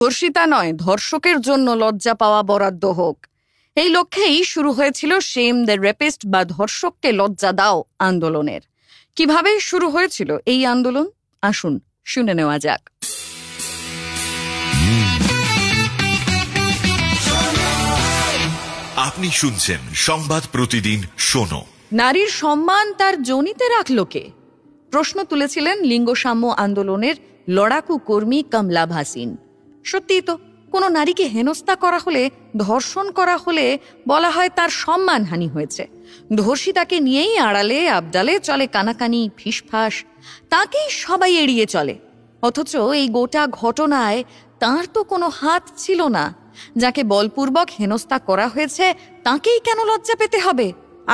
ধর্ষিতা নয়, ধর্ষকের জন্য লজ্জা পাওয়া বরাদ্দ হোক, এই লক্ষ্যেই শুরু হয়েছিল শেম দ্য রেপিস্ট বা ধর্ষককে লজ্জা দাও আন্দোলনের। কিভাবে শুরু হয়েছিল এই আন্দোলন, আসুন শুনে নেওয়া যাক। আপনি শুনছেন সংবাদ প্রতিদিন শোনো। নারীর সম্মান তার যোনিতে রাখল কে? প্রশ্ন তুলেছিলেন লিঙ্গসাম্য আন্দোলনের লড়াকু কর্মী কমলা ভাসিন। সত্যিই তো, কোনো নারীকে হেনস্থা করা হলে, ধর্ষণ করা হলে বলা হয় তার সম্মানহানি হয়েছে। ধর্ষিতাকে নিয়েই আড়ালে আবডালে চলে কানাকানি, ফিসফাস, তাকেই সবাই এড়িয়ে চলে। অথচ এই গোটা ঘটনায় তার তো কোনো হাত ছিল না। যাকে বলপূর্বক হেনস্থা করা হয়েছে তাকেই কেন লজ্জা পেতে হবে?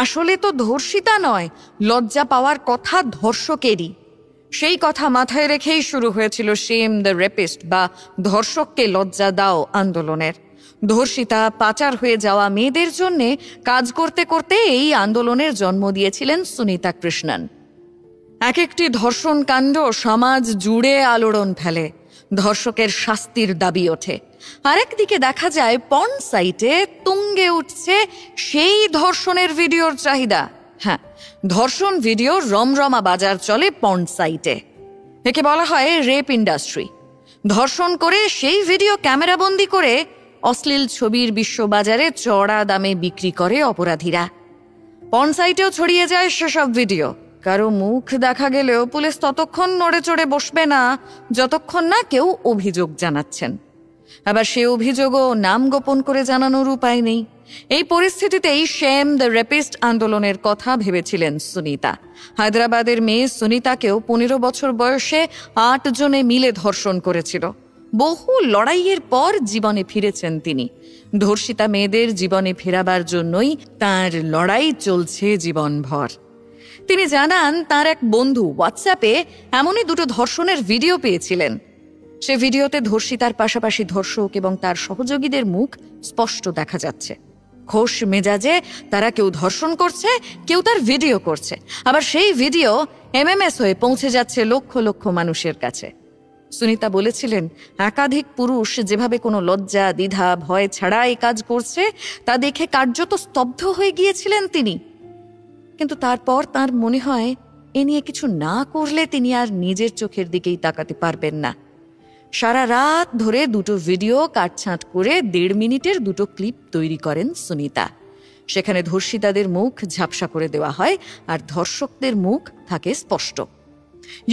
আসলে তো ধর্ষিতা নয়, লজ্জা পাওয়ার কথা ধর্ষকেরই। সেই কথা মাথায় রেখেই শুরু হয়েছিল শেম দ্য রেপিস্ট বা ধর্ষককে লজ্জা দাও আন্দোলনের। ধর্ষিতা, পাচার হয়ে যাওয়া মেয়েদের জন্যে কাজ করতে করতে এই আন্দোলনের জন্ম দিয়েছিলেন সুনিতা কৃষ্ণন। এক একটি ধর্ষণ কাণ্ড সমাজ জুড়ে আলোড়ন ফেলে, ধর্ষকের শাস্তির দাবি ওঠে। আরেকদিকে দেখা যায় পর্ন সাইটে তুঙ্গে উঠছে সেই ধর্ষণের ভিডিওর চাহিদা। হ্যাঁ, ধর্ষণ ভিডিও রমরমা বাজার চলে পর্ন সাইটে। একে বলা হয় রেপ ইন্ডাস্ট্রি। ধর্ষণ করে সেই ভিডিও ক্যামেরাবন্দি করে অশ্লীল ছবির বিশ্ববাজারে চড়া দামে বিক্রি করে অপরাধীরা। পর্ন সাইটেও ছড়িয়ে যায় সেসব ভিডিও। কারো মুখ দেখা গেলেও পুলিশ ততক্ষণ নড়ে চড়ে বসবে না যতক্ষণ না কেউ অভিযোগ জানাচ্ছেন। আবার সে অভিযোগও নাম গোপন করে জানানোর উপায় নেই। এই পরিস্থিতিতেই শেম দ্য রেপিস্ট আন্দোলনের কথা ভেবেছিলেন সুনিতা। হায়দ্রাবাদের মেয়ে সুনিতাকেও 15 বছর বয়সে 8 জনে মিলে ধর্ষণ করেছিল। বহু লড়াইয়ের পর জীবনে ফিরেছেন তিনি। ধর্ষিতা মেয়েদের জীবনে ফেরাবার জন্যই তার লড়াই চলছে জীবনভর। তিনি জানান, তার এক বন্ধু হোয়াটসঅ্যাপে এমনই 2 ধর্ষণের ভিডিও পেয়েছিলেন। সে ভিডিওতে ধর্ষিতার পাশাপাশি ধর্ষক এবং তার সহযোগীদের মুখ স্পষ্ট দেখা যাচ্ছে। খোশ মেজাজে তারা কেউ ধর্ষণ করছে, কেউ তার ভিডিও করছে। আবার সেই ভিডিও MMS হয়ে পৌঁছে যাচ্ছে লক্ষ লক্ষ মানুষের কাছে। সুনিতা বলেছিলেন, একাধিক পুরুষ যেভাবে কোনো লজ্জা, দ্বিধা, ভয় ছাড়া এই কাজ করছে তা দেখে কার্যত স্তব্ধ হয়ে গিয়েছিলেন তিনি। কিন্তু তারপর তার মনে হয় এ নিয়ে কিছু না করলে তিনি আর নিজের চোখের দিকেই তাকাতে পারবেন না। সারা রাত ধরে 2 ভিডিও কাটছাঁট করে 1.5 মিনিটের 2 ক্লিপ তৈরি করেন সুনিতা। সেখানে ধর্ষিতাদের মুখ ঝাপসা করে দেওয়া হয় আর ধর্ষকদের মুখ থাকে স্পষ্ট।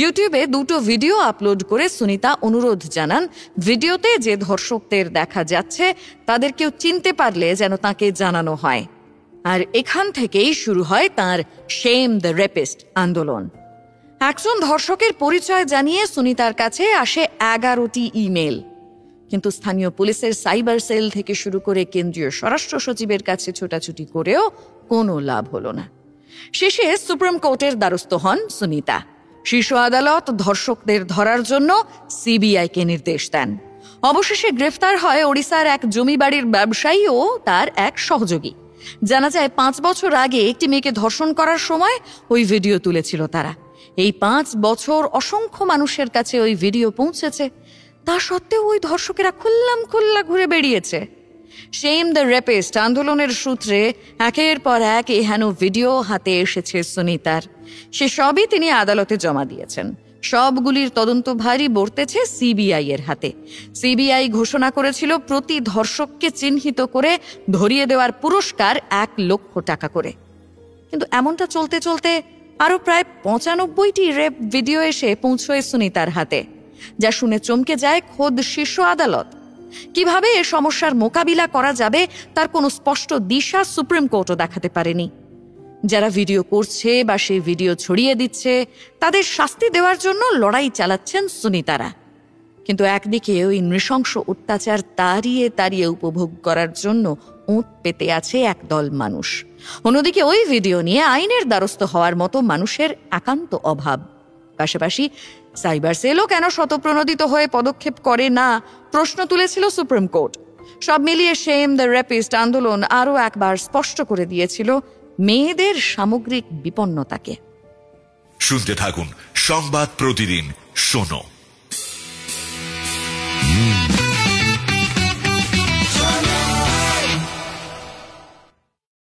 ইউটিউবে 2 ভিডিও আপলোড করে সুনিতা অনুরোধ জানান, ভিডিওতে যে ধর্ষকদের দেখা যাচ্ছে তাদের কেউ চিনতে পারলে যেন তাকে জানানো হয়। আর এখান থেকেই শুরু হয় তার শেম দ্য রেপিস্ট আন্দোলন। একজন ধর্ষকের পরিচয় জানিয়ে সুনিতার কাছে আসে 11টি ইমেল। কিন্তু স্থানীয় পুলিশের সাইবার সেল থেকে শুরু করে কেন্দ্রীয় স্বরাষ্ট্র সচিবের কাছে ছোটাছুটি করেও কোনো লাভ হলো না। শেষে সুপ্রিম কোর্টের দ্বারস্থ হন সুনিতা। শীর্ষ আদালত ধর্ষকদের ধরার জন্য CBI-কে নির্দেশ দেন। অবশেষে গ্রেফতার হয় ওড়িশার এক জমিবাড়ির ব্যবসায়ী ও তার এক সহযোগী। জানা যায় 5 বছর আগে একটি মেয়েকে ধর্ষণ করার সময় ওই ভিডিও তুলেছিল তারা। এই 5 বছর অসংখ্য মানুষের কাছে ওই ভিডিও পৌঁছেছে। তা সত্ত্বেও ওই ধর্ষকেরা খুল্লা ঘুরে বেরিয়েছে। শেম দ্য রেপিস্ট আন্দোলনের সূত্রে একের পর এক এহেন ভিডিও হাতে এসেছে সুনিতার। সে সবই তিনি আদালতে জমা দিয়েছেন। সবগুলির তদন্ত ভারী বর্তেছে CBI-এর হাতে। CBI ঘোষণা করেছিল প্রতি ধর্ষককে চিহ্নিত করে ধরিয়ে দেওয়ার পুরস্কার 1 লক্ষ টাকা করে। কিন্তু এমনটা চলতে চলতে আরো প্রায় 95টি রেপ ভিডিও এসে পৌঁছয় সুনিতার হাতে, যা শুনে চমকে যায় খোদ শীর্ষ আদালত। কিভাবে এ সমস্যার মোকাবিলা করা যাবে তার কোনো স্পষ্ট দিশা সুপ্রিম কোর্টও দেখাতে পারেনি। যারা ভিডিও করছে বা সেই ভিডিও ছড়িয়ে দিচ্ছে তাদের শাস্তি দেওয়ার জন্য লড়াই চালাচ্ছেন সুনিতারা। কিন্তু একদিকে ওই নৃশংস অত্যাচার তাড়িয়ে উপভোগ করার জন্য ওঁত পেতে আছে একদল মানুষ। অন্যদিকে ওই ভিডিও নিয়ে আইনের দ্বারস্থ হওয়ার মতো মানুষের একান্ত অভাব। পাশাপাশি সাইবার সেলও কেন স্বতঃপ্রণোদিত হয়ে পদক্ষেপ করে না প্রশ্ন তুলেছিল সুপ্রিম কোর্ট। সব মিলিয়ে শেম দ্য রেপিস্ট আন্দোলন আরও একবার স্পষ্ট করে দিয়েছিল মেয়েদের সামগ্রিক বিপন্নতাকে। শুনতে থাকুন সংবাদ প্রতিদিন শোনো।